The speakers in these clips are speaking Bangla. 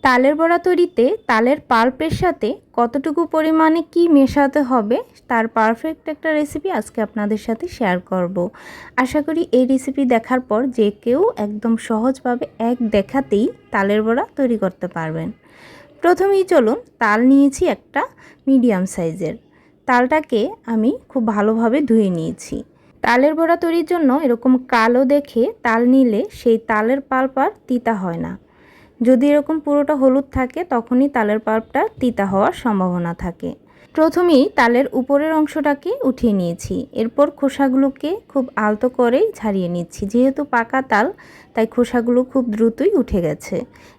তালের বড়া তৈরিতে তালের পাল্পের সাথে কতটুকু পরিমাণে কি মেশাতে হবে তার পারফেক্ট একটা রেসিপি আজকে আপনাদের সাথে শেয়ার করব। আশা করি এই রেসিপি দেখার পর যে কেউ একদম সহজভাবে এক দেখাতেই তালের বড়া তৈরি করতে পারবেন। প্রথমেই চলুন, তাল নিয়েছি একটা মিডিয়াম সাইজের। তালটাকে আমি খুব ভালোভাবে ধুয়ে নিয়েছি। তালের বড়া তৈরির জন্য এরকম কালো দেখে তাল নিলে সেই তালের পাল্প আর তিতা হয় না। যদি এরকম পুরোটা হলুদ থাকে তখনই তালের পাল্পটা তিতা হওয়ার সম্ভাবনা থাকে। প্রথমেই তালের উপরের অংশটাকে উঠিয়ে নিয়েছি, এরপর খোসাগুলোকে খুব আলতো করেই ছাড়িয়ে নিচ্ছি। যেহেতু পাকা তাল তাই খোসাগুলো খুব দ্রুতই উঠে গেছে।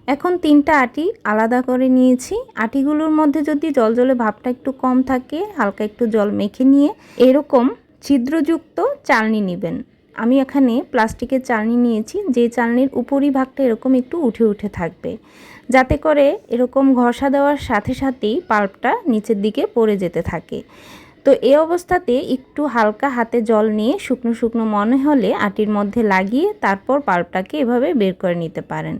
এখন 3টা আটি আলাদা করে নিয়েছি। আটিগুলোর মধ্যে যদি জলজলে ভাবটা একটু কম থাকে হালকা একটু জল মেখে নিয়ে এরকম ছিদ্রযুক্ত চালনি নেবেন। আমি এখানে প্লাস্টিকের চালনি নিয়েছি, যে চালনির উপরি ভাগটা এরকম একটু উঠে উঠে থাকবে, যাতে করে এরকম ঘষা দেওয়ার সাথে সাথেই পাল্পটা নিচের দিকে পড়ে যেতে থাকে। তো এই অবস্থাতে একটু হালকা হাতে জল নিয়ে শুকনো শুকনো মনে হলে আটির মধ্যে লাগিয়ে তারপর পাল্পটাকে এভাবে বের করে নিতে পারেন।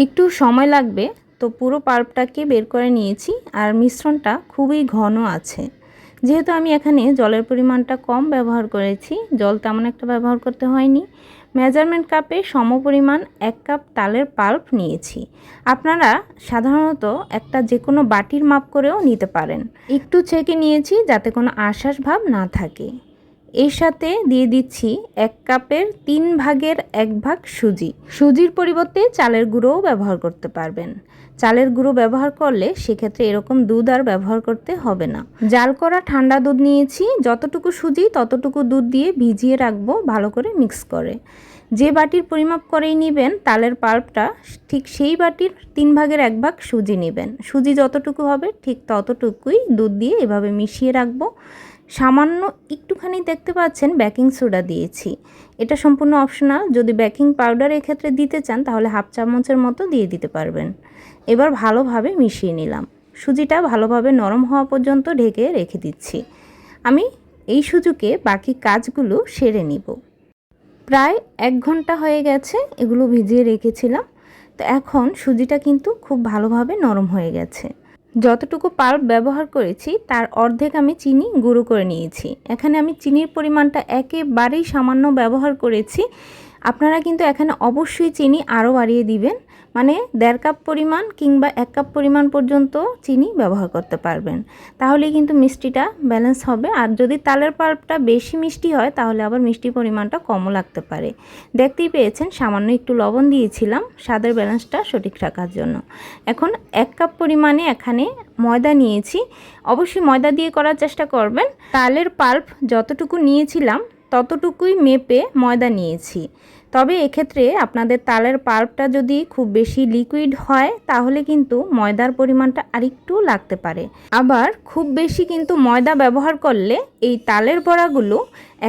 একটু সময় লাগবে, তো পুরো পাল্পটাকে বের করে নিয়েছি। আর মিশ্রণটা খুবই ঘন আছে। যেহেতু আমি এখানে জলের পরিমাণটা কম ব্যবহার করেছি, জল তেমন একটা ব্যবহার করতে হয়নি। মেজারমেন্ট কাপে সমপরিমাণ 1 কাপ তালের পাল্প নিয়েছি। আপনারা সাধারণত একটা যে কোনো বাটির মাপ করেও নিতে পারেন। একটু ছেঁকে নিয়েছি যাতে কোনো আঁশাশ ভাব না থাকে। এর সাথে দিয়ে দিচ্ছি 1 কাপের 3 ভাগের 1 ভাগ সুজি। সুজির পরিবর্তে চালের গুঁড়োও ব্যবহার করতে পারবেন। চালের গুঁড়ো ব্যবহার করলে সেক্ষেত্রে এরকম দুধ আর ব্যবহার করতে হবে না। জাল করা ঠান্ডা দুধ নিয়েছি। যতটুকু সুজি ততটুকু দুধ দিয়ে ভিজিয়ে রাখবো ভালো করে মিক্স করে। যে বাটির পরিমাপ করেই নেবেন তালের পাল্পটা, ঠিক সেই বাটির 3 ভাগের 1 ভাগ সুজি নেবেন। সুজি যতটুকু হবে ঠিক ততটুকুই দুধ দিয়ে এভাবে মিশিয়ে রাখবো। সামান্য একটুখানি দেখতে পাচ্ছেন বেকিং সোডা দিয়েছি। এটা সম্পূর্ণ অপশনাল। যদি বেকিং পাউডার এক্ষেত্রে দিতে চান তাহলে হাফ চামচের মতো দিয়ে দিতে পারবেন। এবার ভালোভাবে মিশিয়ে নিলাম। সুজিটা ভালোভাবে নরম হওয়া পর্যন্ত ঢেকে রেখে দিচ্ছি। আমি এই সুযোগে বাকি কাজগুলো সেরে নিব। প্রায় 1 ঘন্টা হয়ে গেছে এগুলো ভিজিয়ে রেখেছিলাম। তো এখন সুজিটা কিন্তু খুব ভালোভাবে নরম হয়ে গেছে। যতটুকু পাল্প ব্যবহার করেছি তার অর্ধেক আমি চিনি গুঁড়ো করে নিয়েছি। এখানে আমি চিনির পরিমাণটা একেবারেই সামান্য ব্যবহার করেছি। আপনারা কিন্তু এখানে অবশ্যই চিনি আরও বাড়িয়ে দিবেন, মানে 1.5 কাপ পরিমাণ কিংবা 1 কাপ পরিমাণ পর্যন্ত চিনি ব্যবহার করতে পারবেন। তাহলে কিন্তু মিষ্টিটা ব্যালেন্স হবে। আর যদি তালের পাল্পটা বেশি মিষ্টি হয় তাহলে আবার মিষ্টির পরিমাণটা কমও লাগতে পারে। দেখতেই পেয়েছেন সামান্য একটু লবণ দিয়েছিলাম স্বাদের ব্যালেন্সটা সঠিক রাখার জন্য। এখন 1 কাপ পরিমাণে এখানে ময়দা নিয়েছি। অবশ্যই ময়দা দিয়ে করার চেষ্টা করবেন। তালের পাল্প যতটুকু নিয়েছিলাম ততটুকুই মেপে ময়দা নিয়েছি। তবে এক্ষেত্রে আপনাদের তালের পাল্পটা যদি খুব বেশি লিকুইড হয় তাহলে কিন্তু ময়দার পরিমাণটা আরেকটু লাগতে পারে। আবার খুব বেশি কিন্তু ময়দা ব্যবহার করলে এই তালের বড়াগুলো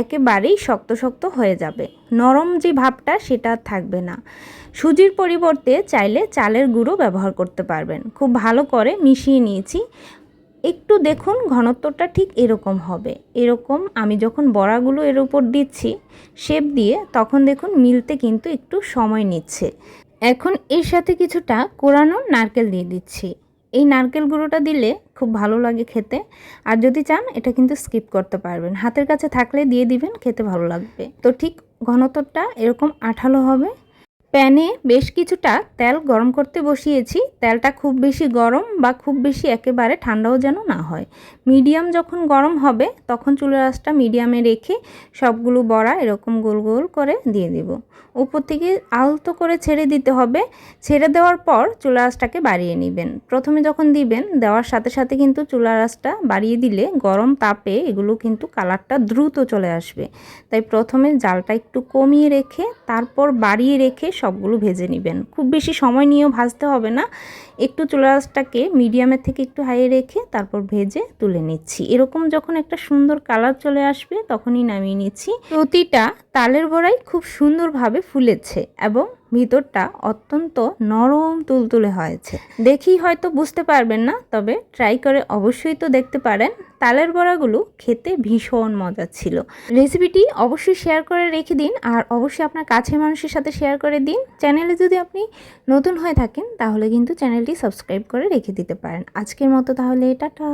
একেবারেই শক্ত শক্ত হয়ে যাবে, নরম যে ভাবটা সেটা থাকবে না। সুজির পরিবর্তে চাইলে চালের গুঁড়ো ব্যবহার করতে পারবেন। খুব ভালো করে মিশিয়ে নিয়েছি। একটু দেখুন ঘনত্বটা ঠিক এরকম হবে। এরকম আমি যখন বড়াগুলো এর উপর দিচ্ছি শেপ দিয়ে তখন দেখুন মিলতে কিন্তু একটু সময় নিচ্ছে। এখন এর সাথে কিছুটা কোরানো নারকেল দিয়ে দিচ্ছি। এই নারকেল গুঁড়োটা দিলে খুব ভালো লাগে খেতে। আর যদি চান এটা কিন্তু স্কিপ করতে পারবেন, হাতের কাছে থাকলে দিয়ে দিবেন, খেতে ভালো লাগবে। তো ঠিক ঘনত্বটা এরকম আঠালো হবে। প্যানে বেশ কিছুটা তেল গরম করতে বসিয়েছি। তেলটা খুব বেশি গরম বা খুব বেশি একেবারে ঠান্ডাও যেন না হয়। মিডিয়াম যখন গরম হবে তখন চুলার আঁচটা মিডিয়ামে রেখে সবগুলো বড়া এরকম গোল গোল করে দিয়ে দিব। উপর থেকে আলতো করে ছেড়ে দিতে হবে। ছেড়ে দেওয়ার পর চুলার আঁচটাকে বাড়িয়ে নেবেন। প্রথমে যখন দিবেন দেওয়ার সাথে সাথে কিন্তু চুলার আঁচটা বাড়িয়ে দিলে গরম তাপে এগুলো কিন্তু কালারটা দ্রুত চলে আসবে। তাই প্রথমে জালটা একটু কমিয়ে রেখে তারপর বাড়িয়ে রেখে সবগুলো ভেজে নেবেন। খুব বেশি সময় নিয়েও ভাজতে হবে না। একটু চুলার আঁচটাকে মিডিয়ামের থেকে একটু হাইয়ে রেখে তারপর ভেজে তুলে নিচ্ছি। এরকম যখন একটা সুন্দর কালার চলে আসবে তখনই নামিয়ে নিচ্ছি। প্রতিটা তালের বড়াই খুব সুন্দরভাবে ফুলেছে এবং ভিতরটা অত্যন্ত নরম তুলতুলে হয়েছে। দেখেই হয়তো বুঝতে পারবেন না, তবে ট্রাই করে অবশ্যই তো দেখতে পারেন। তালের বড়াগুলো খেতে ভীষণ মজা ছিল। রেসিপিটি অবশ্যই শেয়ার করে রেখে দিন, আর অবশ্যই আপনার কাছের মানুষের সাথে শেয়ার করে দিন। চ্যানেলে যদি আপনি নতুন হয়ে থাকেন তাহলে কিন্তু চ্যানেলটি সাবস্ক্রাইব করে রেখে দিতে পারেন। আজকের মতো তাহলে টাটা।